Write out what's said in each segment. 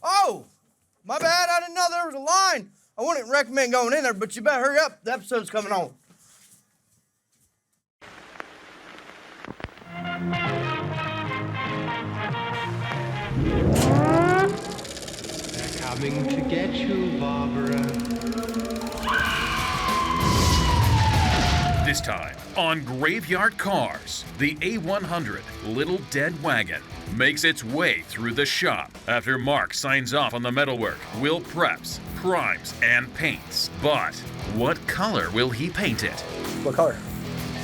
Oh, my bad. I didn't know there was a line. I wouldn't recommend going in there, but you better hurry up. The episode's coming on. They're coming to get you, Barbara. This time on Graveyard Carz, the A100 Little Dead Wagon makes its way through the shop after Mark signs off on the metalwork. Will preps, primes, and paints. But what color will he paint it? What color?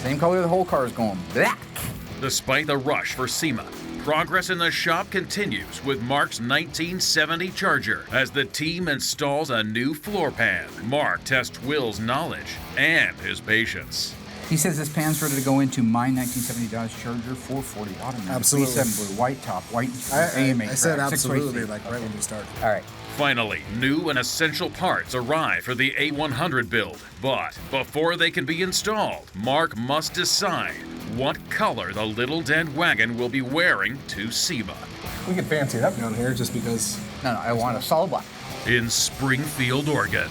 Same color the whole car is going, black. Despite the rush for SEMA, progress in the shop continues with Mark's 1970 Charger as the team installs a new floor pan. Mark tests Will's knowledge and his patience. He says this pan's ready to go into my 1970 Dodge Charger 440 automatic. Absolutely. 27 blue, white top, white I said track, absolutely, 6 like right when we started. All right. Finally, new and essential parts arrive for the A100 build. But before they can be installed, Mark must decide what color the Little Dead Wagon will be wearing to SEMA. We could fancy it up down here just because. No, I want a solid black. In Springfield, Oregon,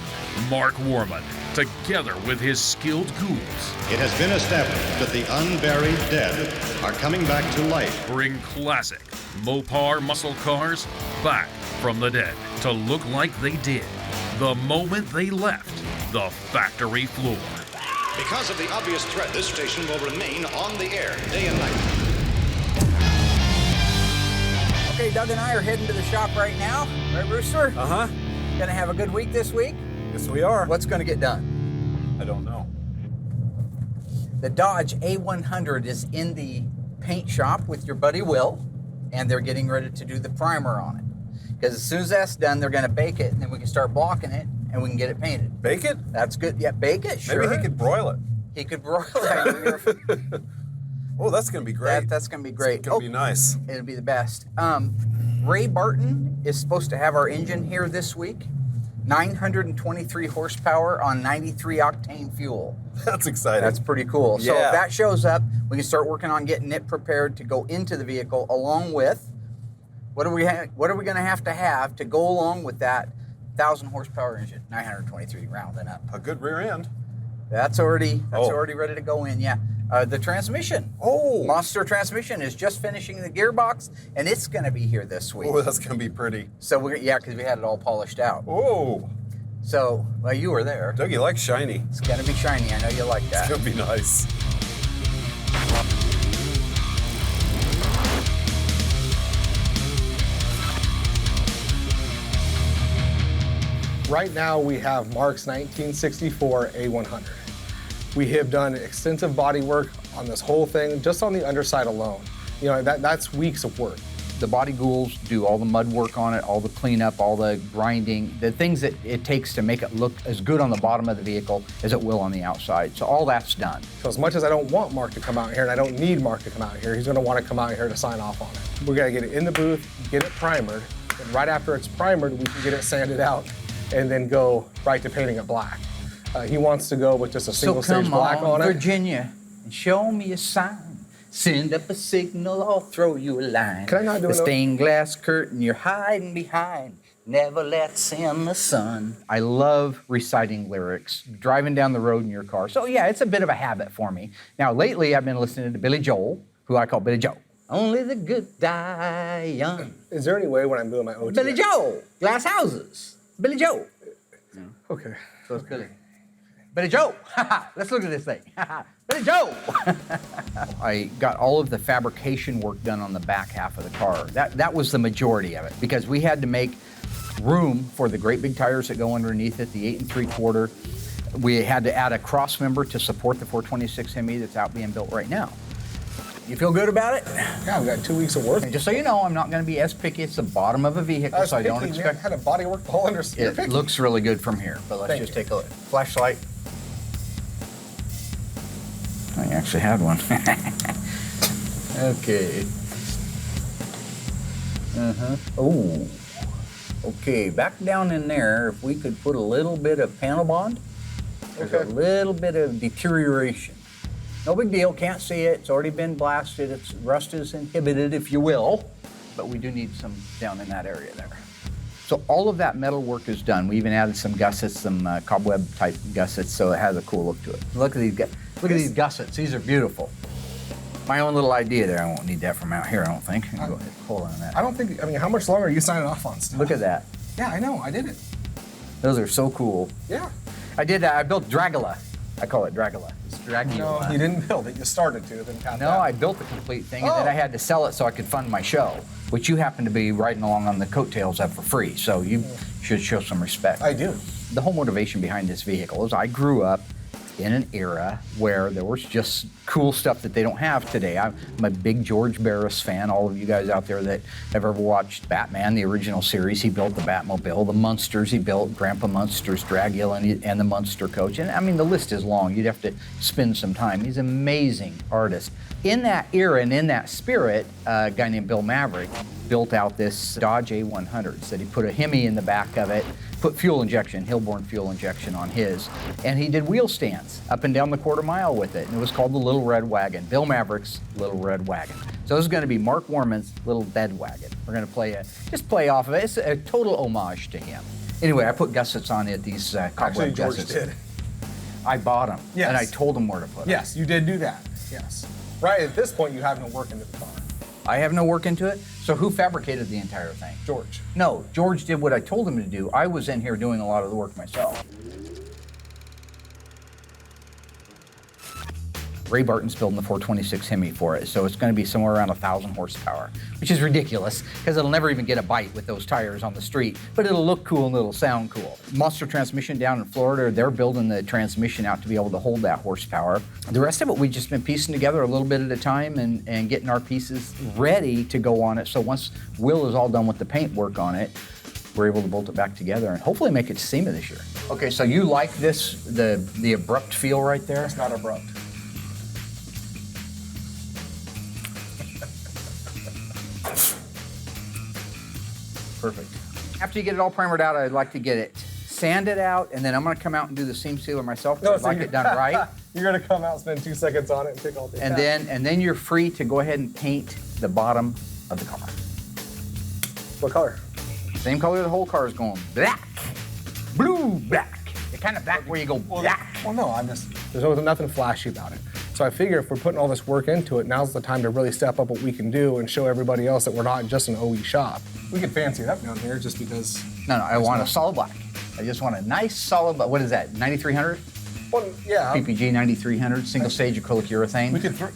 Mark Warman, together with his skilled ghouls, It has been established that the unburied dead are coming back to life. bring classic Mopar muscle cars back from the dead to look like they did the moment they left the factory floor. Because of the obvious threat, this station will remain on the air day and night. Okay, Doug and I are heading to the shop right now. Right, Rooster? Uh-huh. Gonna have a good week this week? Yes, we are. What's gonna get done? I don't know. The Dodge A100 is in the paint shop with your buddy Will, and they're getting ready to do the primer on it. Because as soon as that's done, they're gonna bake it, and then we can start blocking it, and we can get it painted. Bake it? That's good. Yeah, bake it, sure. Maybe he could broil it. He could broil it. Oh, that's going to be great. That's gonna be great. It's going to be nice. It'll be the best. Ray Barton is supposed to have our engine here this week. 923 horsepower on 93 octane fuel. That's exciting. That's pretty cool. So Yeah. if that shows up, we can start working on getting it prepared to go into the vehicle, along with what are we going to have to go along with that 1,000 horsepower engine, 923 rounding up. a good rear end. That's already Oh. ready to go in. Yeah. The transmission. Oh. Monster transmission is just finishing the gearbox, and it's going to be here this week. Oh, that's going to be pretty. So because we had it all polished out. Oh, So well, you were there. Doug, you like shiny. It's going to be shiny. I know you like that. It's going to be nice. Right now we have Mark's 1964 A100. We have done extensive body work on this whole thing, just on the underside alone. You know, that's weeks of work. The body ghouls do all the mud work on it, all the cleanup, all the grinding, the things that it takes to make it look as good on the bottom of the vehicle as it will on the outside. So all that's done. So as much as I don't want Mark to come out here, and I don't need Mark to come out here, he's gonna wanna come out here to sign off on it. We're gonna get it in the booth, get it primered, and right after it's primered, we can get it sanded out and then go right to painting it black. He wants to go with just a single stage black on it. Virginia, and show me a sign. Send up a signal, I'll throw you a line. Can I not do the it? stained glass curtain you're hiding behind never lets in the sun. I love reciting lyrics, driving down the road in your car. So yeah, it's a bit of a habit for me. Now lately I've been listening to Billy Joel, who I call Billy Joe. Only the good die young. Is there any way when I'm doing my OT? Billy Joe, glass houses. Billy Joe. Okay. So it's Billy. Billy Joe. Let's look at this thing. Billy Joe. I got all of the fabrication work done on the back half of the car. That was the majority of it because we had to make room for the great big tires that go underneath it, the 8 3/4. We had to add a cross member to support the 426 Hemi that's out being built right now. You feel good about it? Yeah, we've got 2 weeks of work. And just so you know, I'm not going to be as picky. It's the bottom of a vehicle, so I don't expect. Had a body work the whole under. It looks really good from here, but let's just take a look. Flashlight. Oh, you actually had one. Okay. Oh. Okay, back down in there, if we could put a little bit of panel bond, there's a little bit of deterioration. No big deal, can't see it, it's already been blasted, rust is inhibited, if you will, but we do need some down in that area there. So all of that metal work is done. We even added some gussets, some cobweb type gussets, so it has a cool look to it. Look at these gussets. These are beautiful. My own little idea there. I won't need that from out here, I don't think. Go ahead, hold on to that. I don't think, I mean, how much longer are you signing off on stuff? Look at that. Yeah, I know, I did it. Those are so cool. Yeah. I built Dragula. I call it Dragula. It's Dragula. No, you didn't build it, you started to, then tapped No, out. I built the complete thing, and then I had to sell it so I could fund my show, which you happen to be riding along on the coattails of for free, so you should show some respect. I do. The whole motivation behind this vehicle is I grew up in an era where there was just cool stuff that they don't have today. I'm a big George Barris fan. All of you guys out there that have ever watched Batman, the original series, he built the Batmobile. The Munsters, he built Grandpa Munster's Dragula and the Munster coach. And I mean, the list is long. You'd have to spend some time. He's an amazing artist. In that era and in that spirit, a guy named Bill Maverick built out this Dodge A100. So he put a Hemi in the back of it, put fuel injection, Hillborn fuel injection on his, and he did wheel stands up and down the quarter mile with it, and it was called the Little Red Wagon, Bill Maverick's Little Red Wagon. So this is going to be Mark Warman's Little Dead Wagon. We're going to just play off of it. It's a total homage to him. Anyway, I put gussets on it, these cobweb George gussets. did. I bought them, Yes. and I told him where to put them. Yes, you did do that, yes. Right at this point, you have no work into the car. I have no work into it, so who fabricated the entire thing? George. No, George did what I told him to do. I was in here doing a lot of the work myself. Ray Barton's building the 426 Hemi for it, so it's going to be somewhere around 1,000 horsepower, which is ridiculous because it'll never even get a bite with those tires on the street, but it'll look cool and it'll sound cool. Monster Transmission down in Florida, they're building the transmission out to be able to hold that horsepower. The rest of it, we've just been piecing together a little bit at a time and getting our pieces ready to go on it, so once Will is all done with the paint work on it, we're able to bolt it back together and hopefully make it to SEMA this year. Okay, so you like this, the abrupt feel right there? It's not abrupt. Perfect. After you get it all primered out, I'd like to get it sanded out, and then I'm gonna come out and do the seam sealer myself. No, I'd so like it done right. You're gonna come out, spend 2 seconds on it, and pick all the And then you're free to go ahead and paint the bottom of the car. What color? Same color the whole car is going. Black, blue, black. The kind of black where you go black. Well, no, there's nothing flashy about it. So I figure if we're putting all this work into it, now's the time to really step up what we can do and show everybody else that we're not just an OE shop. We can fancy it up down here just because. No, I want a solid black. I just want a nice solid black. What is that, 9300? Well, yeah. PPG 9300, single stage acrylic urethane. We could throw,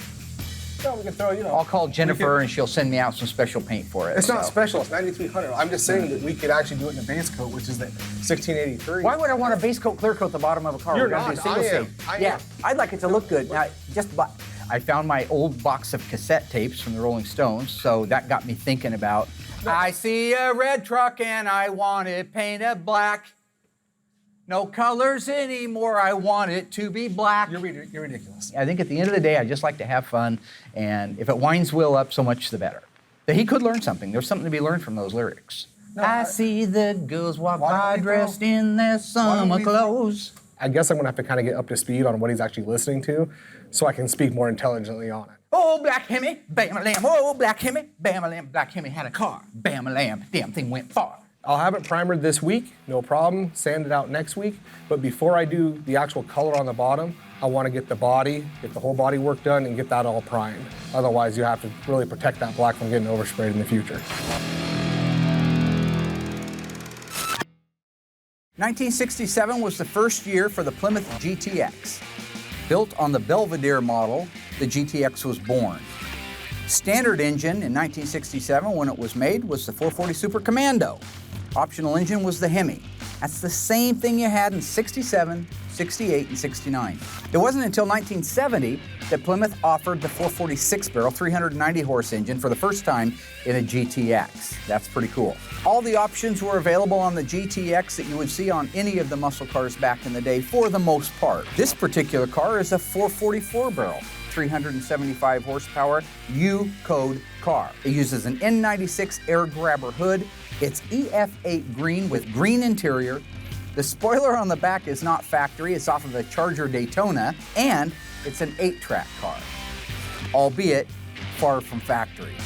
I'll call Jennifer and she'll send me out some special paint for it. It's not special, it's 9300. I'm just saying that we could actually do it in the base coat, which is the 1683. Why would I want a base coat, clear coat the bottom of a car? You're We're gonna not, do single I am. stage. I Yeah, am. I'd like it to look good. Now, I found my old box of cassette tapes from the Rolling Stones, so that got me thinking about, I see a red truck and I want it painted black. No colors anymore, I want it to be black. You're ridiculous. I think at the end of the day, I just like to have fun, and if it winds Will up, so much the better. But he could learn something. There's something to be learned from those lyrics. No, I see the girls walk Why don't by we dressed throw- in their Why don't summer we- clothes. I guess I'm gonna have to kind of get up to speed on what he's actually listening to so I can speak more intelligently on it. Oh, black Hemi, bam-a-lam. Oh, black Hemi, bam-a-lam. Black Hemi had a car, bam-a-lam. Damn thing went far. I'll have it primered this week, no problem, sand it out next week, but before I do the actual color on the bottom, I want to get the whole body work done and get that all primed. Otherwise, you have to really protect that black from getting oversprayed in the future. 1967 was the first year for the Plymouth GTX. Built on the Belvedere model, the GTX was born. Standard engine in 1967 when it was made was the 440 Super Commando. Optional engine was the Hemi. That's the same thing you had in 67, 68, and 69. It wasn't until 1970 that Plymouth offered the 446 barrel 390 horse engine for the first time in a GTX. That's pretty cool. All the options were available on the GTX that you would see on any of the muscle cars back in the day for the most part. This particular car is a 444 barrel 375 horsepower U-code car. It uses an N96 air grabber hood. It's EF8 green with green interior. The spoiler on the back is not factory. It's off of a Charger Daytona, and it's an 8-track car, albeit far from factory.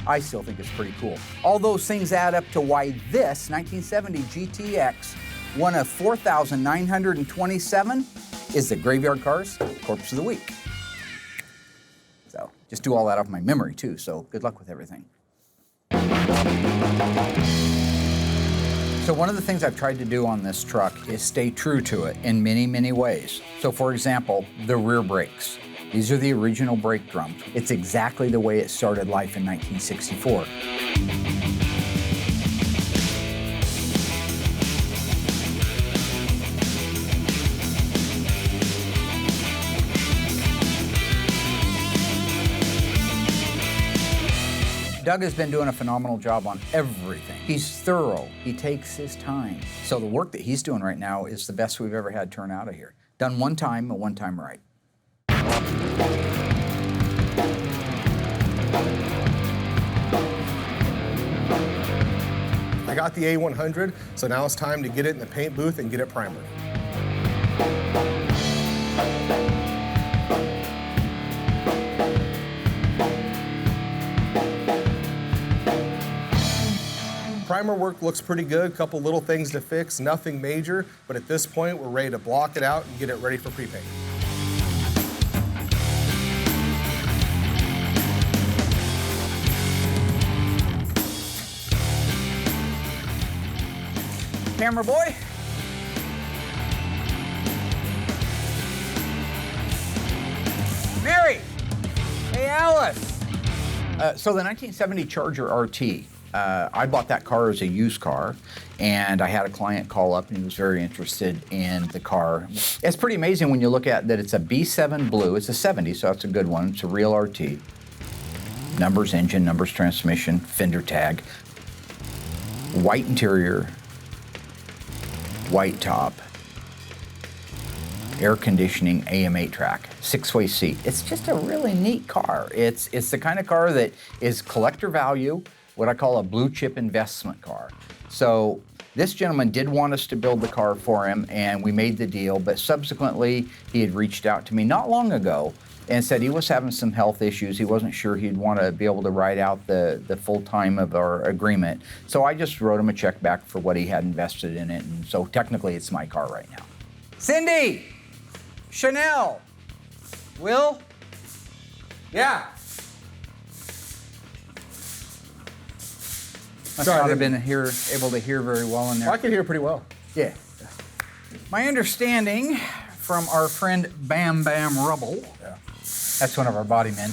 I still think it's pretty cool. All those things add up to why this 1970 GTX, one of 4,927, is the Graveyard Carz Corpse of the Week. So just do all that off my memory too, so good luck with everything. So one of the things I've tried to do on this truck is stay true to it in many, many ways. So for example, the rear brakes. These are the original brake drums. It's exactly the way it started life in 1964. Doug has been doing a phenomenal job on everything. He's thorough, he takes his time. So the work that he's doing right now is the best we've ever had turn out of here. Done one time, and one time right. I got the A100, so now it's time to get it in the paint booth and get it primered. Primer work looks pretty good, couple little things to fix, nothing major, but at this point we're ready to block it out and get it ready for pre-paint. Camera boy. Mary. Hey, Alice. So the 1970 Charger RT, I bought that car as a used car, and I had a client call up and he was very interested in the car. It's pretty amazing when you look at that it's a B7 blue. It's a 70, so that's a good one. It's a real RT. Numbers engine, numbers transmission, fender tag, white interior, white top, air conditioning, AM 8-track, 6-way seat. It's just a really neat car. It's the kind of car that is collector value, what I call a blue chip investment car. So this gentleman did want us to build the car for him, and we made the deal, but subsequently he had reached out to me not long ago and said he was having some health issues. He wasn't sure he'd want to be able to ride out the full time of our agreement. So I just wrote him a check back for what he had invested in it, and so technically it's my car right now. Cindy, Chanel, Will? Yeah. Must not have been able to hear very well in there. I can hear pretty well. Yeah. My understanding from our friend Bam Bam Rubble, that's one of our body men,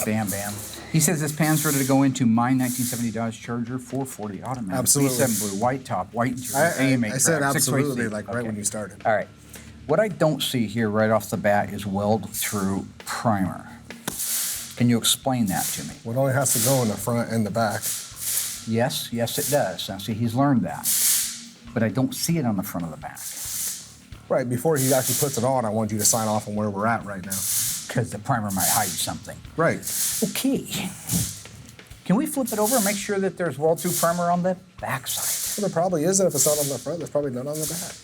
Bam Bam. He says this pan's ready to go into my 1970 Dodge Charger 440 automatic. Absolutely. B7 blue, white top, white interior, AMA. I said track, 6-way absolutely, seat. like right when you started. All right. What I don't see here right off the bat is weld-through primer. Can you explain that to me? Well, it only has to go in the front and the back. Yes, yes it does. Now see, he's learned that. But I don't see it on the front of the back. Right, before he actually puts it on, I want you to sign off on where we're at right now. Because the primer might hide something. Right. Okay. Can we flip it over and make sure that there's weld-through primer on the back side? Well, there probably isn't. If it's not on the front, there's probably none on the back.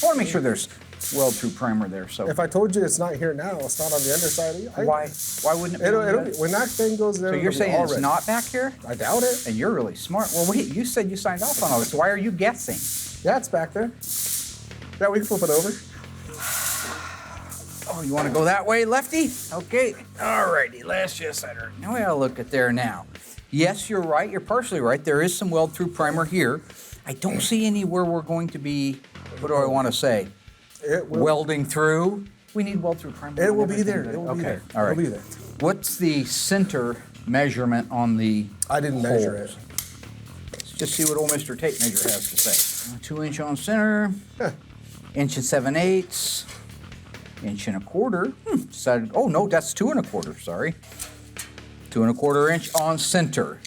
I want to make sure there's weld-through primer there. So If I told you it's not here now, it's not on the underside. why wouldn't it be? It'll be, when that thing goes there, So you're it'll be saying all it's ready. not back here? I doubt it. And you're really smart. Well, wait, you said you signed off on all this. Why are you guessing? Yeah, it's back there. Yeah, we can flip it over. Oh, you want to go that way, lefty? Okay. All righty. Let's just now we gotta look at there now. Yes, you're right. You're partially right. There is some weld-through primer here. I don't see anywhere we're going to be. What do I want to say? It will. Welding through. We need weld-through primer. It on will be everything. there. It will be Okay. there. All right. It'll be there. What's the center measurement on the I didn't measure holes? it. Let's just see what old Mr. Tape Measure has to say. 2 inch on center, inch and 7/8, inch and a quarter. Decided, oh no, that's 2 1/4, sorry. 2 1/4 inch on center.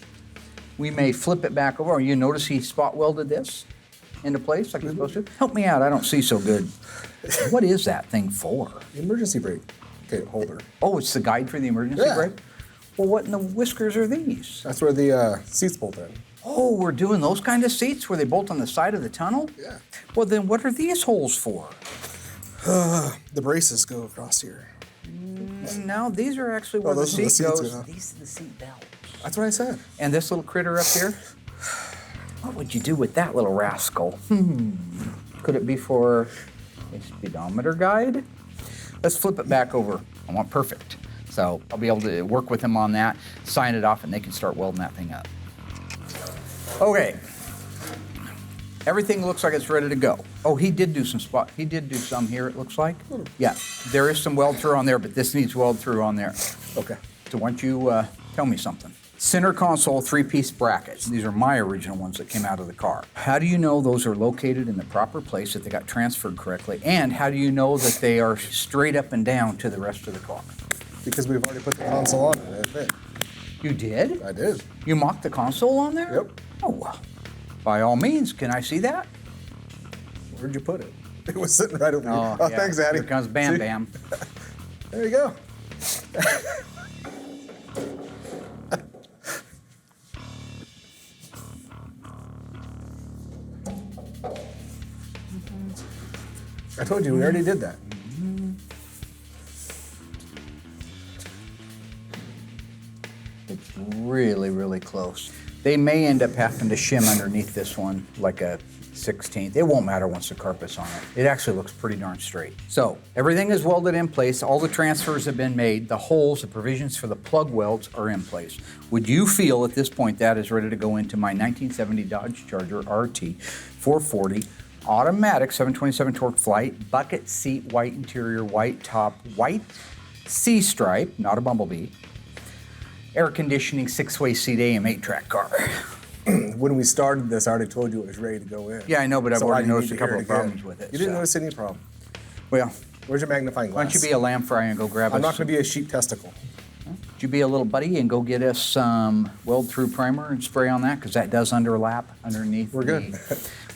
We may flip it back over. You notice he spot welded this into place like he's supposed to? Help me out, I don't see so good. What is that thing for? Emergency brake. Okay, holder. Oh, it's the guide for the emergency Yeah. brake? Well, what in the whiskers are these? That's where the seats bolt in. Oh, we're doing those kind of seats where they bolt on the side of the tunnel? Yeah. Well, then what are these holes for? The braces go across here. No, these are actually where Oh, the those are the seat seats, goes. yeah. These are the seat belts. That's what I said. And this little critter up here? What would you do with that little rascal? Could it be for a speedometer guide? Let's flip it back over. I want perfect. So I'll be able to work with them on that, sign it off, and they can start welding that thing up. Okay. Everything looks like it's ready to go. Oh, he did do some here, it looks like. Yeah, there is some weld through on there, but this needs weld through on there. Okay. So why don't you tell me something? Center console 3-piece brackets. These are my original ones that came out of the car. How do you know those are located in the proper place, that they got transferred correctly? And how do you know that they are straight up and down to the rest of the car? Because we've already put the console on it. That's it. You did? I did. You mocked the console on there? Yep. Oh, well. By all means, can I see that? Where'd you put it? It was sitting right over here. Oh, Oh, yeah. thanks, Addie. Here comes Bam See? Bam. There you go. I told you, we already did that. It's really, really close. They may end up having to shim underneath this one like a 16th. It won't matter once the carpet's on it. It actually looks pretty darn straight. So everything is welded in place. All the transfers have been made. The holes, the provisions for the plug welds are in place. Would you feel at this point that is ready to go into my 1970 Dodge Charger RT 440 automatic 727 torque flight, bucket seat, white interior, white top, white C-stripe, not a Bumblebee, air conditioning, 6-way seat AM 8-track car. When we started this, I already told you it was ready to go in. Yeah, I know, but I've So why already do you noticed need a to hear couple it of again? problems with it. You didn't so. notice any problem. Well, Where's your magnifying glass? why don't you be a lamb fry and go grab I'm us? not going to be a sheep testicle. Would you be a little buddy and go get us some weld-through primer and spray on that? Because that does underlap underneath. We're good.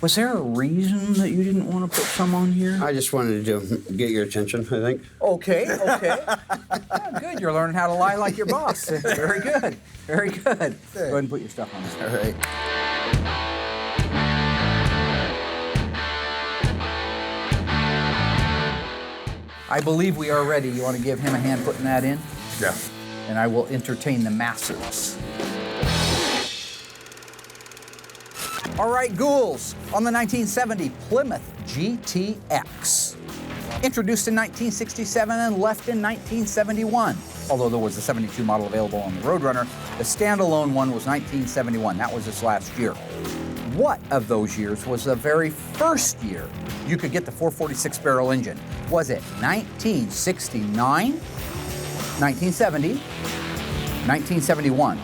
Was there a reason that you didn't want to put some on here? I just wanted to get your attention, I think. Okay. Yeah, good. You're learning how to lie like your boss. Very good. Very good. Go ahead and put your stuff on this. All right. I believe we are ready. You want to give him a hand putting that in? Yeah. And I will entertain the masses. All right, ghouls, on the 1970 Plymouth GTX. Introduced in 1967 and left in 1971. Although there was a 72 model available on the Roadrunner, the standalone one was 1971. That was its last year. What of those years was the very first year you could get the 446 barrel engine? Was it 1969, 1970, 1971?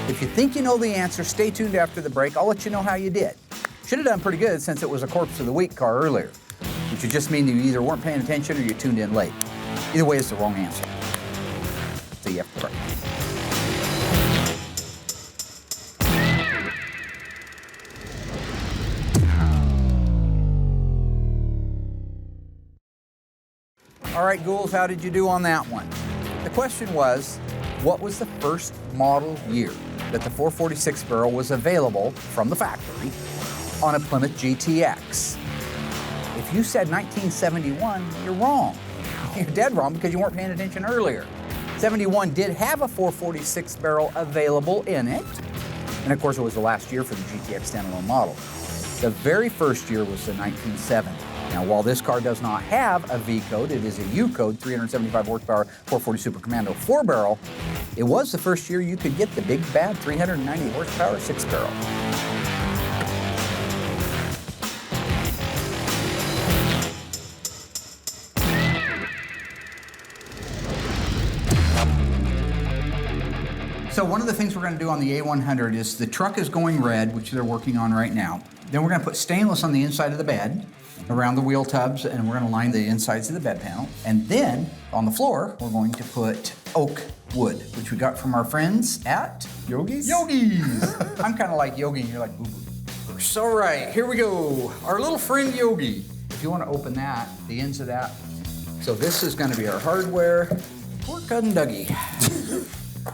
If you think you know the answer, stay tuned after the break. I'll let you know how you did. Should have done pretty good since it was a Corpse of the Week car earlier, which would just mean that you either weren't paying attention or you tuned in late. Either way, it's the wrong answer. See you after the break. All right, ghouls, how did you do on that one? The question was, what was the first model year that the 446 barrel was available from the factory on a Plymouth GTX? If you said 1971, you're wrong. You're dead wrong because you weren't paying attention earlier. 71 did have a 446 barrel available in it. And of course, it was the last year for the GTX standalone model. The very first year was the 1970. Now, while this car does not have a V code, it is a U code, 375 horsepower, 440 Super Commando 4-barrel. It was the first year you could get the big bad 390 horsepower 6-barrel. So one of the things we're going to do on the A100 is the truck is going red, which they're working on right now. Then we're going to put stainless on the inside of the bed, around the wheel tubs, and we're going to line the insides of the bed panel. And then on the floor, we're going to put oak wood, which we got from our friends at Yogi's? Yogi's. I'm kind of like Yogi, and you're like boo boo. So right, here we go. Our little friend Yogi. If you want to open that, the ends of that. So this is going to be our hardware. Poor cousin Dougie.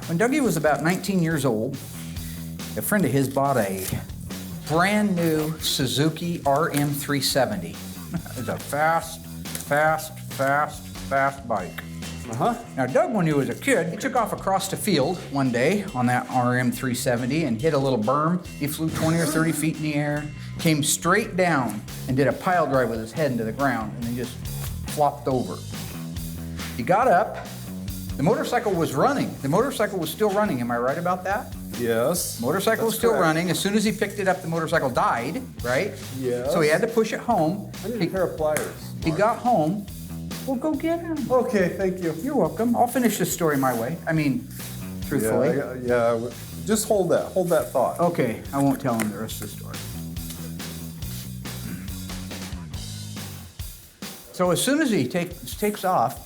When Dougie was about 19 years old, a friend of his bought a brand new Suzuki RM370. It's a fast bike. Now, Doug, when he was a kid, he took off across the field one day on that RM 370 and hit a little berm. He flew 20 or 30 feet in the air, came straight down and did a pile drive with his head into the ground and then just flopped over. He got up. The motorcycle was running. The motorcycle was still running. Am I right about that? Yes. Motorcycle was still correct. running. As soon as he picked it up, the motorcycle died, right? Yes. So he had to push it home. I need a pair of pliers. He got home. Well, go get him. Okay, thank you. You're welcome. I'll finish this story my way. I mean, truthfully. Yeah, just hold that thought. Okay, I won't tell him the rest of the story. So as soon as he takes off,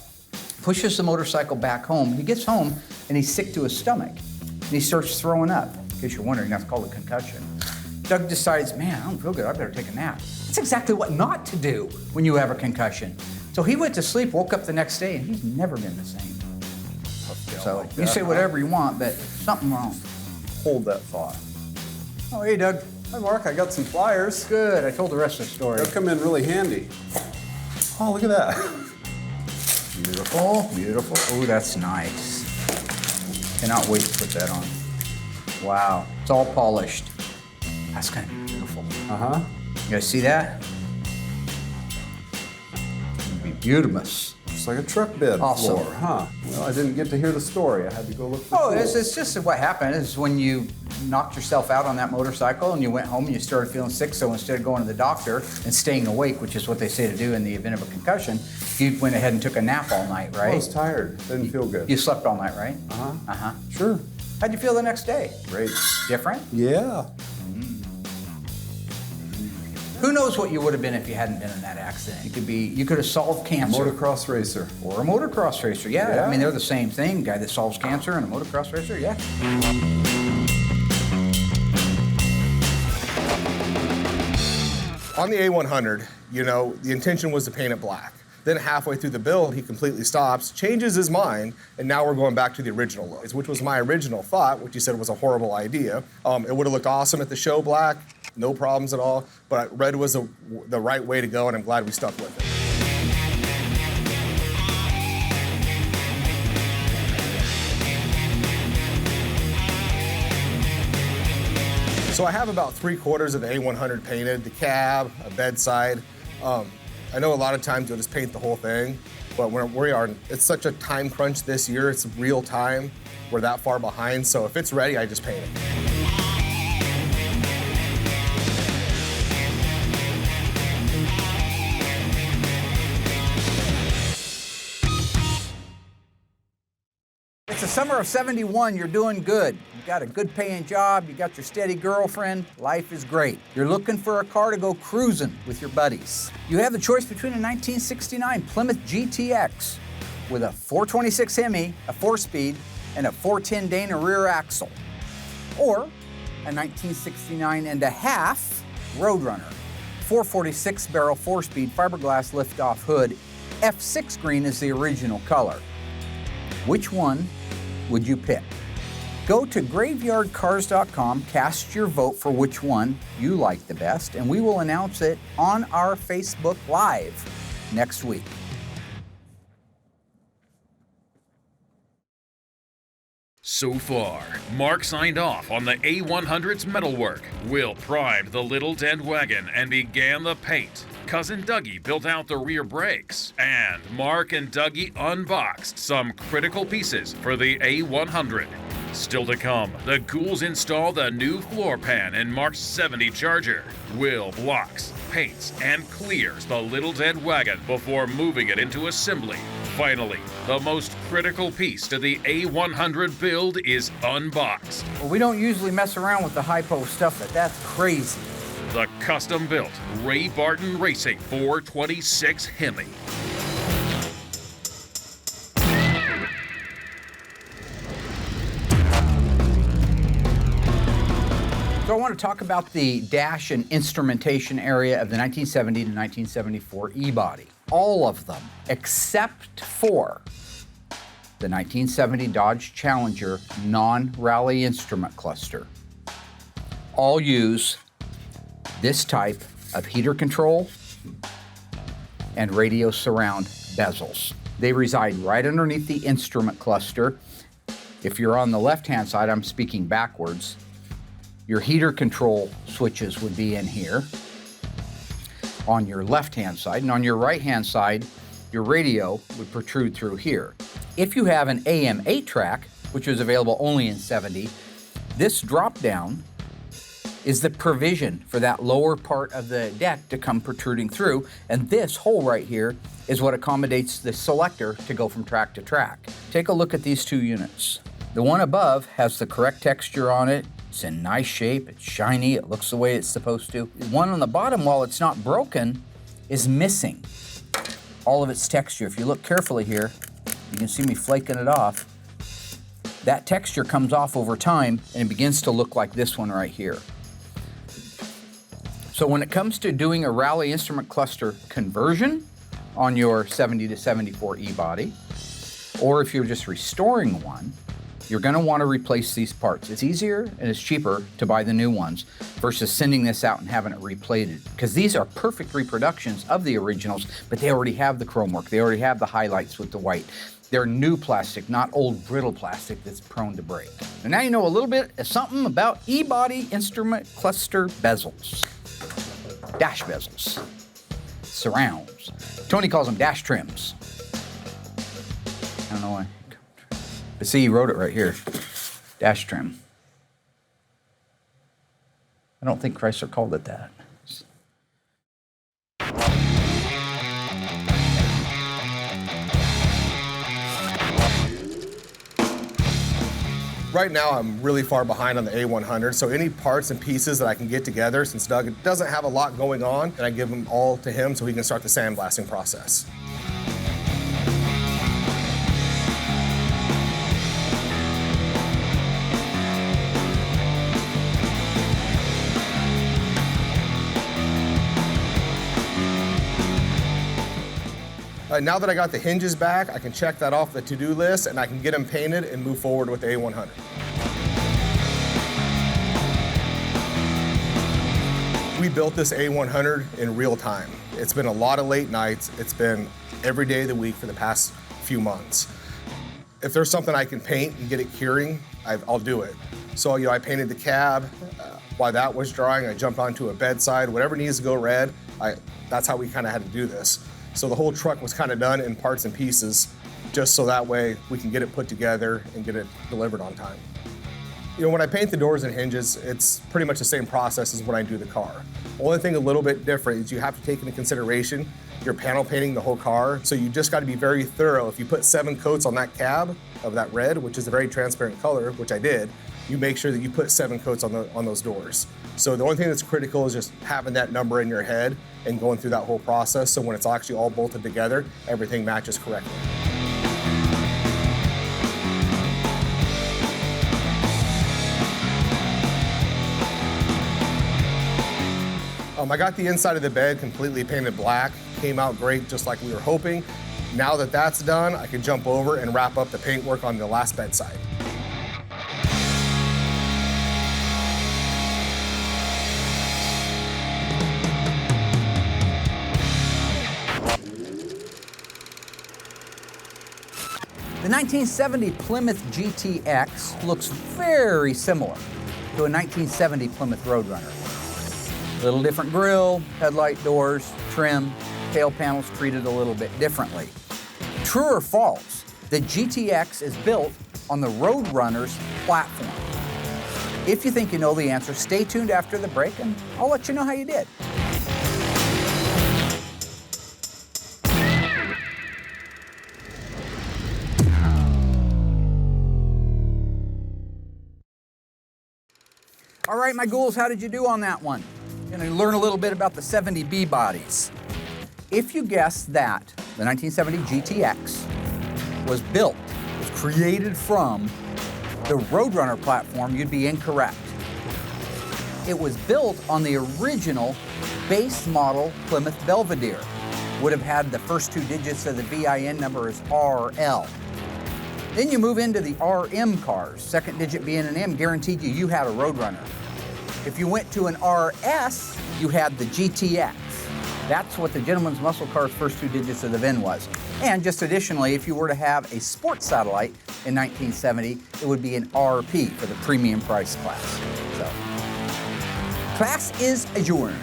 pushes the motorcycle back home, he gets home and he's sick to his stomach. And he starts throwing up. In case you're wondering, that's called a concussion. Doug decides, man, I don't feel good, I better take a nap. That's exactly what not to do when you have a concussion. So he went to sleep, woke up the next day, and he's never been the same. So you say whatever you want, but something wrong. Hold that thought. Oh, hey, Doug. Hi, Mark. I got some pliers. Good, I told the rest of the story. They'll come in really handy. Oh, look at that. Beautiful, beautiful. Oh, that's nice. Cannot wait to put that on. Wow, it's all polished. That's gonna be beautiful. Uh-huh. You guys see that? It'd be beautiful. It's like a truck bed Awesome. floor, huh? Well, I didn't get to hear the story. I had to go look for Oh, tools. it's just what happened is when you knocked yourself out on that motorcycle and you went home and you started feeling sick, so instead of going to the doctor and staying awake, which is what they say to do in the event of a concussion, you went ahead and took a nap all night, right? I was tired. Didn't feel good. You slept all night, right? Uh-huh. Uh-huh. Sure. How'd you feel the next day? Great. Different? Yeah. Who knows what you would have been if you hadn't been in that accident? You could have solved cancer. Motocross racer. Or a motocross racer, yeah. Yeah. I mean, they're the same thing. Guy that solves cancer and a motocross racer, yeah. On the A100, you know, the intention was to paint it black. Then halfway through the build, he completely stops, changes his mind, and now we're going back to the original look, which was my original thought, which you said was a horrible idea. It would have looked awesome at the show black, no problems at all, but red was the right way to go, and I'm glad we stuck with it. So I have about 3/4 of the A100 painted, the cab, a bedside. I know a lot of times you'll just paint the whole thing, but it's such a time crunch this year, it's real time. We're that far behind, so if it's ready, I just paint it. It's the summer of '71, you're doing good. You got a good paying job, you got your steady girlfriend, life is great. You're looking for a car to go cruising with your buddies. You have the choice between a 1969 Plymouth GTX with a 426 Hemi, a 4-speed, and a 410 Dana rear axle, or a 1969 and a half Roadrunner, 446 barrel 4-speed fiberglass lift-off hood. F6 green is the original color. Which one would you pick? Go to graveyardcarz.com, cast your vote for which one you like the best, and we will announce it on our Facebook Live next week. So far, Mark signed off on the A100's metalwork. Will primed the little dead wagon and began the paint. Cousin Dougie built out the rear brakes. And Mark and Dougie unboxed some critical pieces for the A100. Still to come, the Ghouls install the new floor pan in Mark's 70 Charger. Will blocks, paints, and clears the little dead wagon before moving it into assembly. Finally, the most critical piece to the A100 build is unboxed. Well, we don't usually mess around with the hypo stuff, but that's crazy. The custom-built Ray Barton Racing 426 Hemi. So I want to talk about the dash and instrumentation area of the 1970 to 1974 E-body. All of them, except for the 1970 Dodge Challenger non-rally instrument cluster, all use this type of heater control and radio surround bezels. They reside right underneath the instrument cluster. If you're on the left-hand side, I'm speaking backwards, your heater control switches would be in here on your left-hand side, and on your right-hand side, your radio would protrude through here. If you have an AM 8-track, which is available only in 70, this drop-down is the provision for that lower part of the deck to come protruding through, and this hole right here is what accommodates the selector to go from track to track. Take a look at these two units. The one above has the correct texture on it. It's in nice shape, it's shiny, it looks the way it's supposed to. The one on the bottom, while it's not broken, is missing all of its texture. If you look carefully here, you can see me flaking it off. That texture comes off over time and it begins to look like this one right here. So when it comes to doing a rally instrument cluster conversion on your 70 to 74 E-body, or if you're just restoring one, you're gonna wanna replace these parts. It's easier and it's cheaper to buy the new ones versus sending this out and having it replated. Because these are perfect reproductions of the originals, but they already have the chrome work. They already have the highlights with the white. They're new plastic, not old brittle plastic that's prone to break. And now you know a little bit of something about E-body instrument cluster bezels. Dash bezels, surrounds. Tony calls them dash trims. I don't know why. But see, he wrote it right here, dash trim. I don't think Chrysler called it that. Right now, I'm really far behind on the A100, so any parts and pieces that I can get together, since Doug doesn't have a lot going on, and I give them all to him so he can start the sandblasting process. Now that I got the hinges back, I can check that off the to-do list and I can get them painted and move forward with the A100. We built this A100 in real time. It's been a lot of late nights. It's been every day of the week for the past few months. If there's something I can paint and get it curing, I'll do it. So, I painted the cab. While that was drying, I jumped onto a bedside. Whatever needs to go red, that's how we kind of had to do this. So the whole truck was kind of done in parts and pieces, just so that way we can get it put together and get it delivered on time. When I paint the doors and hinges, it's pretty much the same process as when I do the car. Only thing a little bit different is you have to take into consideration you're panel painting the whole car, so you just got to be very thorough. If you put 7 coats on that cab of that red, which is a very transparent color, which I did, you make sure that you put 7 coats on those doors. So the only thing that's critical is just having that number in your head and going through that whole process, so when it's actually all bolted together, everything matches correctly. I got the inside of the bed completely painted black. Came out great, just like we were hoping. Now that that's done, I can jump over and wrap up the paint work on the last bedside. The 1970 Plymouth GTX looks very similar to a 1970 Plymouth Roadrunner. A little different grille, headlight doors, trim, tail panels treated a little bit differently. True or false, the GTX is built on the Roadrunner's platform. If you think you know the answer, stay tuned after the break and I'll let you know how you did. All right, my ghouls, how did you do on that one? Gonna learn a little bit about the 70B bodies. If you guess that the 1970 GTX was created from the Roadrunner platform, you'd be incorrect. It was built on the original base model Plymouth Belvedere. Would have had the first 2 digits of the VIN number as RL. Then you move into the RM cars, second digit being an M, guaranteed you had a Roadrunner. If you went to an RS, you had the GTX. That's what the Gentleman's Muscle Car's first 2 digits of the VIN was. And just additionally, if you were to have a sports satellite in 1970, it would be an RP for the premium price class. So, class is adjourned.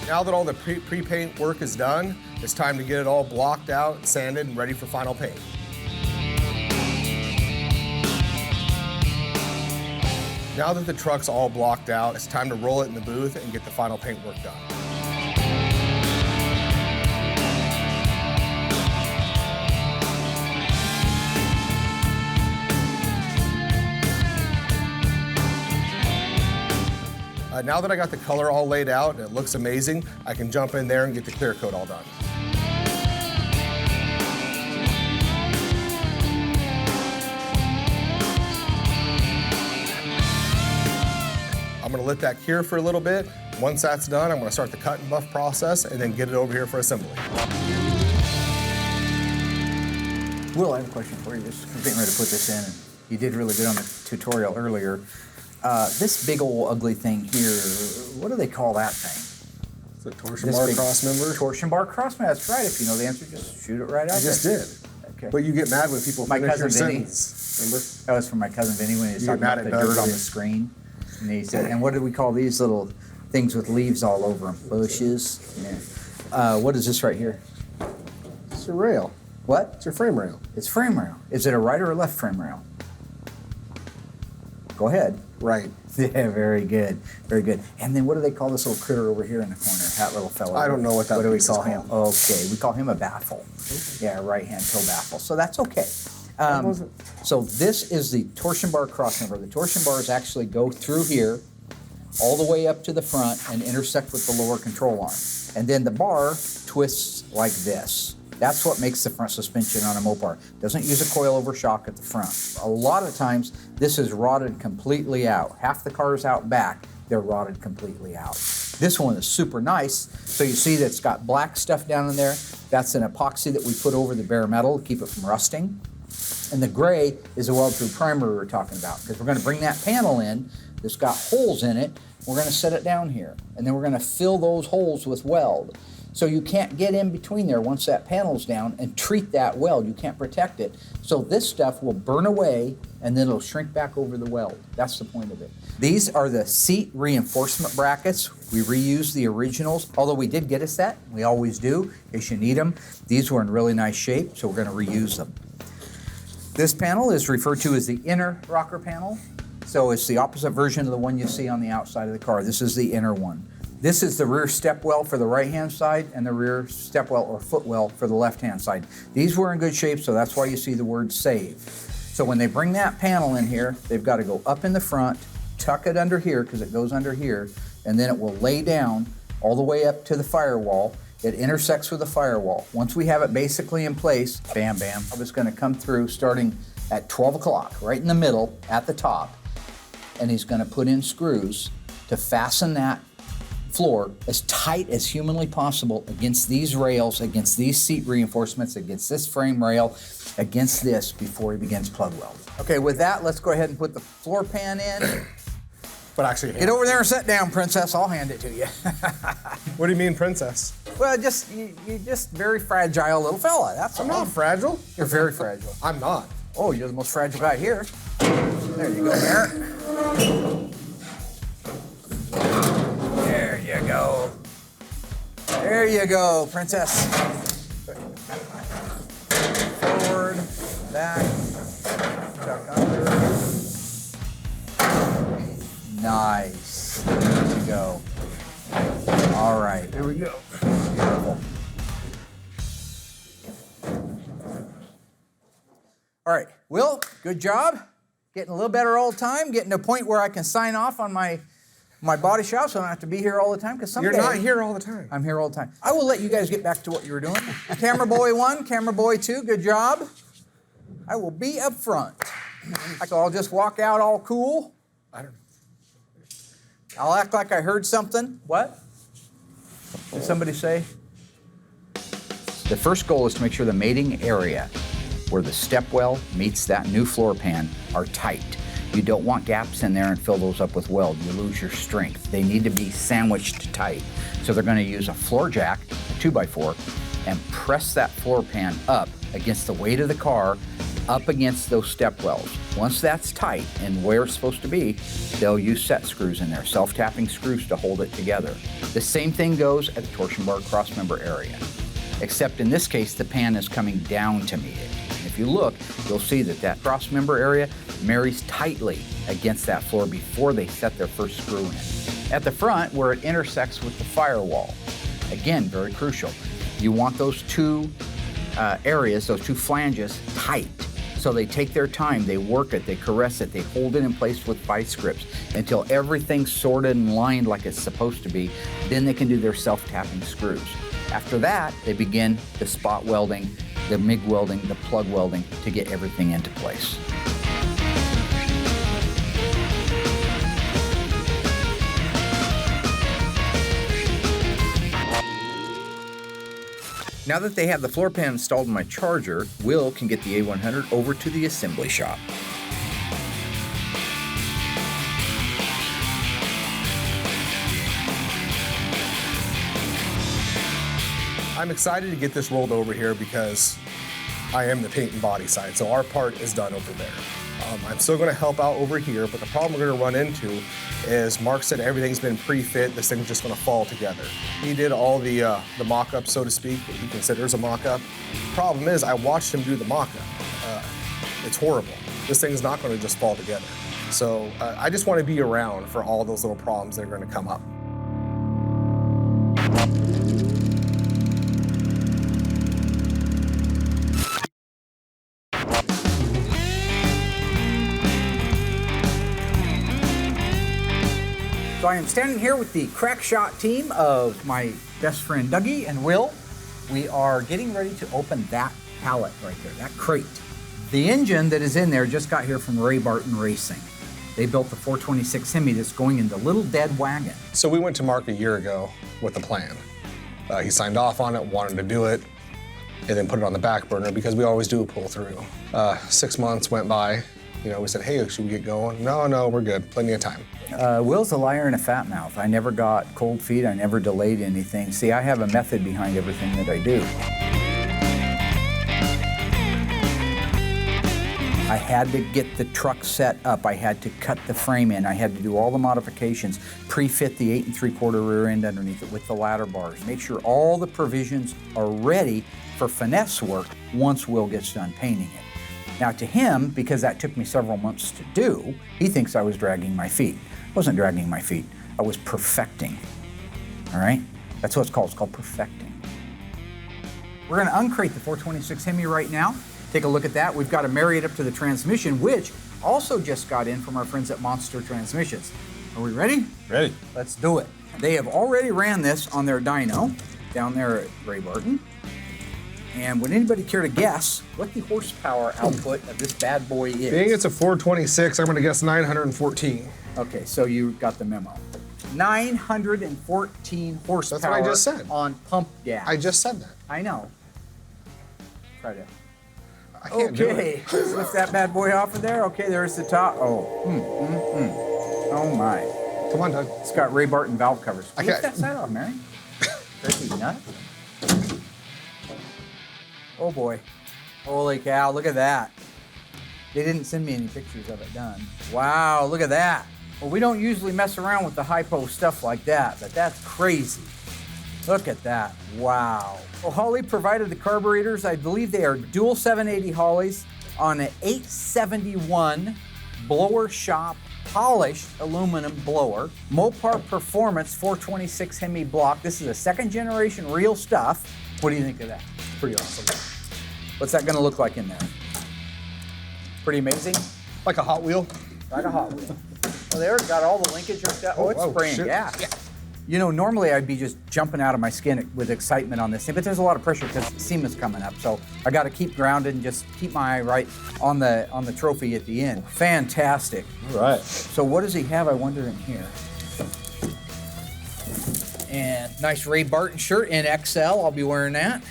Now that all the pre-paint work is done, it's time to get it all blocked out, sanded, and ready for final paint. Now that the truck's all blocked out, it's time to roll it in the booth and get the final paint work done. Now that I got the color all laid out and it looks amazing, I can jump in there and get the clear coat all done. I'm gonna let that cure for a little bit. Once that's done, I'm gonna start the cut and buff process and then get it over here for assembly. Will, I have a question for you. Just getting ready to put this in. And you did really good on the tutorial earlier. This big old ugly thing here, what do they call that thing? It's a torsion bar cross member. Torsion bar cross member, that's right. If you know the answer, just shoot it right out I just there. did. Okay. But you get mad when people My finish your cousin Vinny. sentence, remember? That was from my cousin Vinny when he was You get talking about mad the at Doug, dirt on don't the you? screen. And he said, and what do we call these little things with leaves all over them? Bushes? Yeah. What is this right here? It's a rail. What? It's your frame rail. It's frame rail. Is it a right or a left frame rail? Go ahead. Right. Yeah, very good, very good. And then what do they call this little critter over here in the corner? That little fella. I don't know what that What do we piece is call him? called. Okay, we call him a baffle. Yeah, right-hand toe baffle. So that's okay. wasn't- So this is the torsion bar crossmember. The torsion bars actually go through here, all the way up to the front and intersect with the lower control arm. And then the bar twists like this. That's what makes the front suspension on a Mopar. Doesn't use a coilover shock at the front. A lot of times, this is rotted completely out. Half the cars out back, they're rotted completely out. This one is super nice. So you see that it's got black stuff down in there. That's an epoxy that we put over the bare metal to keep it from rusting. And the gray is a weld-through primer we were talking about, because we're going to bring that panel in that's got holes in it. We're going to set it down here, and then we're going to fill those holes with weld. So you can't get in between there once that panel's down and treat that weld. You can't protect it. So this stuff will burn away, and then it'll shrink back over the weld. That's the point of it. These are the seat reinforcement brackets. We reused the originals, although we did get a set. We always do, in case you need them. These were in really nice shape, so we're going to reuse them. This panel is referred to as the inner rocker panel. So it's the opposite version of the one you see on the outside of the car. This is the inner one. This is the rear step well for the right-hand side and the rear step well or footwell for the left-hand side. These were in good shape, so that's why you see the word save. So when they bring that panel in here, they've got to go up in the front, tuck it under here because it goes under here, and then it will lay down all the way up to the firewall. It intersects with the firewall. Once we have it basically in place, bam, bam, it's going to come through starting at 12 o'clock, right in the middle at the top, and he's going to put in screws to fasten that floor as tight as humanly possible against these rails, against these seat reinforcements, against this frame rail, against this before he begins plug weld. Okay, with that, let's go ahead and put the floor pan in. But actually, Get over there and sit down, princess. I'll hand it to you. what do you mean, princess? Well, you're just very fragile little fella. That's I'm all. not fragile. You're very fragile. I'm not. Oh, you're the most fragile guy here. There you go, Barrett. There you go. There you go, princess. Forward, back, tuck under. Nice. There you go. All right. There we go. Beautiful. All right, Will, good job. Getting a little better all the time, getting to a point where I can sign off on my body shop so I don't have to be here all the time, because someday... You're not here all the time. I'm here all the time. I will let you guys get back to what you were doing. Camera boy 1, camera boy 2, good job. I will be up front. So I'll just walk out all cool. I don't know. I'll act like I heard something. What? Did somebody say? The first goal is to make sure the mating area where the step well meets that new floor pan are tight. You don't want gaps in there and fill those up with weld. You lose your strength. They need to be sandwiched tight. So they're going to use a floor jack, a 2x4, and press that floor pan up against the weight of the car, up against those step wells. Once that's tight and where it's supposed to be, they'll use set screws in there, self-tapping screws to hold it together. The same thing goes at the torsion bar crossmember area, except in this case, the pan is coming down to meet it. If you look, you'll see that that crossmember area marries tightly against that floor before they set their first screw in. At the front, where it intersects with the firewall, again, very crucial. You want those two areas, those two flanges, tight. So they take their time, they work it, they caress it, they hold it in place with vice grips until everything's sorted and lined like it's supposed to be. Then they can do their self-tapping screws. After that, they begin the spot welding, the MIG welding, the plug welding to get everything into place. Now that they have the floor pan installed in my Charger, Will can get the A100 over to the assembly shop. I'm excited to get this rolled over here because I am the paint and body side, so our part is done over there. I'm still gonna help out over here, but the problem we're gonna run into is Mark said everything's been pre-fit, this thing's just gonna fall together. He did all the mock-up, so to speak, what he considers a mock-up. Problem is, I watched him do the mock-up. It's horrible. This thing's not gonna just fall together. So I just wanna be around for all those little problems that are gonna come up. So I am standing here with the crack shot team of my best friend Dougie and Will. We are getting ready to open that pallet right there, that crate. The engine that is in there just got here from Ray Barton Racing. They built the 426 Hemi that's going in the little dead wagon. So we went to Mark a year ago with a plan. He signed off on it, wanted to do it, and then put it on the back burner because we always do a pull through. 6 months went by. You know, we said, hey, should we get going? No, we're good, plenty of time. Will's a liar and a fat mouth. I never got cold feet, I never delayed anything. See, I have a method behind everything that I do. I had to get the truck set up. I had to cut the frame in. I had to do all the modifications, pre-fit the 8 3/4 rear end underneath it with the ladder bars. Make sure all the provisions are ready for finesse work once Will gets done painting it. Now to him, because that took me several months to do, he thinks I was dragging my feet. I wasn't dragging my feet, I was perfecting, all right? That's what it's called perfecting. We're gonna uncrate the 426 Hemi right now. Take a look at that. We've got to marry it up to the transmission, which also just got in from our friends at Monster Transmissions. Are we ready? Ready. Let's do it. They have already ran this on their dyno down there at Ray Barton. And would anybody care to guess what the horsepower output of this bad boy is? Being it's a 426, I'm gonna guess 914. Okay, so you got the memo. 914 horsepower. That's what I just said. On pump gas. I just said that. I know. Try to. I can't do Okay, it. let's lift that bad boy off of there. Okay, there's the top. Oh, Oh my. Come on, Doug. It's got Ray Barton valve covers. I Lift can't- that side off, Mary. Crazy nut. Oh boy. Holy cow, look at that. They didn't send me any pictures of it done. Wow, look at that. Well, we don't usually mess around with the hypo stuff like that, but that's crazy. Look at that, wow. Well, Holley provided the carburetors. I believe they are dual 780 Holleys on an 871 blower shop polished aluminum blower. Mopar Performance 426 Hemi block. This is a second generation real stuff. What do you think of that? Pretty awesome. What's that gonna look like in there? Pretty amazing? Like a Hot Wheel? Like a Hot Wheel. Well, they already got all the linkage hooked up. Oh, it's whoa, spraying shit. gas. Yeah. You know, normally I'd be just jumping out of my skin with excitement on this thing, but there's a lot of pressure because SEMA's coming up, so I got to keep grounded and just keep my eye right on the trophy at the end. Fantastic. All right. So what does he have, I wonder, in here? And nice Ray Barton shirt in XL. I'll be wearing that.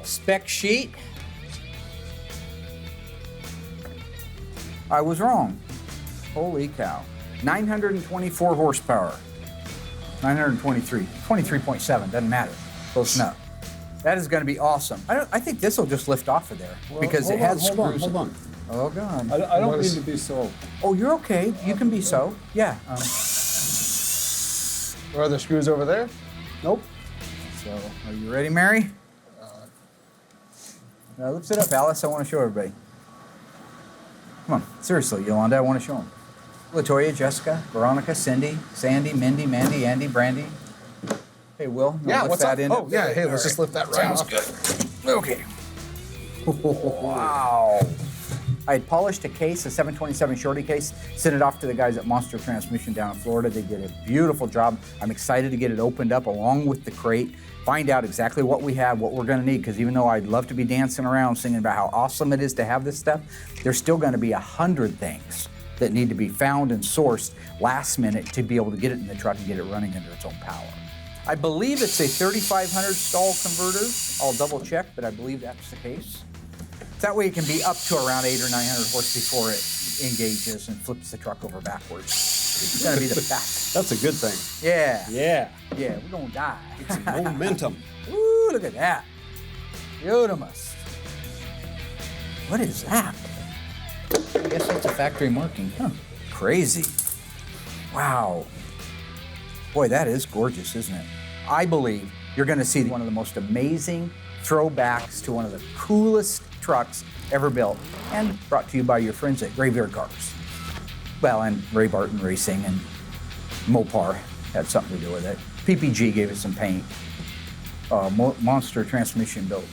Spec sheet. I was wrong. Holy cow. 924 horsepower. 923. 23.7, doesn't matter. Close enough. That is going to be awesome. I think this will just lift off of there because it has screws. Hold on. Oh, God. I don't mean to be so. Oh, you're okay. You can be so. Yeah. Are there screws over there? Nope. So, are you ready, Mary? Now, lift it up, Alice. I want to show everybody. Come on. Seriously, Yolanda, I want to show them. Latoya, Jessica, Veronica, Cindy, Sandy, Mindy, Mandy, Andy, Brandy. Hey, Will. Yeah, lift what's that up? in? Oh, yeah, hey, let's just lift that right off. Okay. Wow. I had polished a case, a 727 shorty case, sent it off to the guys at Monster Transmission down in Florida. They did a beautiful job. I'm excited to get it opened up along with the crate, find out exactly what we have, what we're going to need, because even though I'd love to be dancing around singing about how awesome it is to have this stuff, there's still going to be 100 things that need to be found and sourced last minute to be able to get it in the truck and get it running under its own power. I believe it's a 3500 stall converter. I'll double check, but I believe that's the case. That way it can be up to around 800 or 900 horse before it engages and flips the truck over backwards. It's gonna be the best. That's a good thing. Yeah. Yeah. Yeah, we're gonna die. It's momentum. Ooh, look at that. Beautimous. What is that? I guess that's a factory marking, huh? Crazy. Wow. Boy, that is gorgeous, isn't it? I believe you're gonna see one of the most amazing throwbacks to one of the coolest trucks ever built, and brought to you by your friends at Graveyard Carz. Well, and Ray Barton Racing and Mopar had something to do with it. PPG gave us some paint. Monster Transmission built.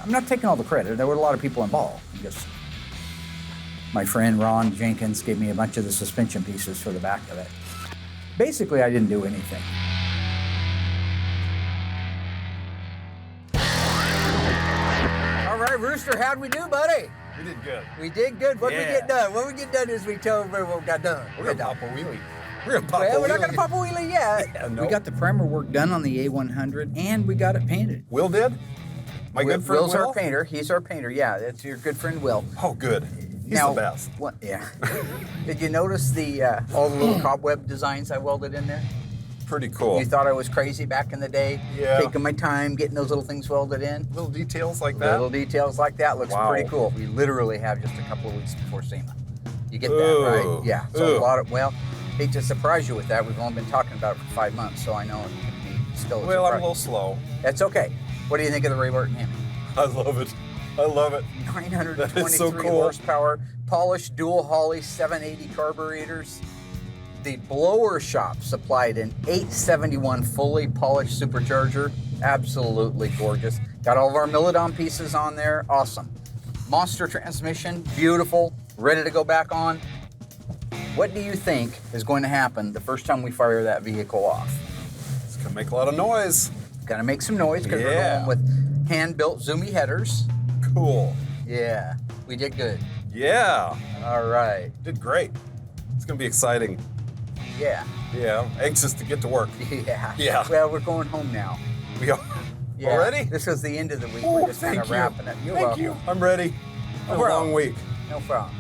I'm not taking all the credit. There were a lot of people involved. Just my friend Ron Jenkins gave me a bunch of the suspension pieces for the back of it. Basically, I didn't do anything. All right, Rooster, how'd we do, buddy? We did good. We did good. What did we get done? What we get done is we told everybody what we got done. We're gonna pop a wheelie. We're gonna pop a Well, we're wheelie. not gonna pop a wheelie yet. Yeah, no. We got the primer work done on the A100, and we got it painted. Will did? My good friend Will's Will? our painter. He's our painter. Yeah, that's your good friend Will. Oh, good. He's Now, the best. What? Yeah. Did you notice the all the little cobweb designs I welded in there? Pretty cool. You thought I was crazy back in the day? Yeah. Taking my time, getting those little things welded in. Little details like that. Little details like that looks Wow. pretty cool. We literally have just a couple of weeks before SEMA. You get that, Ooh. right? Yeah. So Ooh. a lot of, well, hate to surprise you with that. We've only been talking about it for 5 months, so I know it can be still a Well, I'm a surprise. little slow. That's okay. What do you think of the Ray Barton Hemi? I love it. I love it. 923 That is so cool. horsepower, polished dual Holley 780 carburetors. The blower shop supplied an 871 fully polished supercharger. Absolutely gorgeous. Got all of our Millidon pieces on there. Awesome. Monster transmission, beautiful, ready to go back on. What do you think is going to happen the first time we fire that vehicle off? It's gonna make a lot of noise. Gonna make some noise because we're Yeah. going with hand-built Zoomy headers. Cool. Yeah, we did good. Yeah. All right. Did great. It's gonna be exciting. Yeah. Yeah. I'm anxious to get to work. Yeah. Yeah. Well, we're going home now. We are Yeah. already? This was the end of the week. Oh, we're just kind thank of you. wrapping it. You're Thank welcome. you. I'm ready. No A problem. long week. No problem.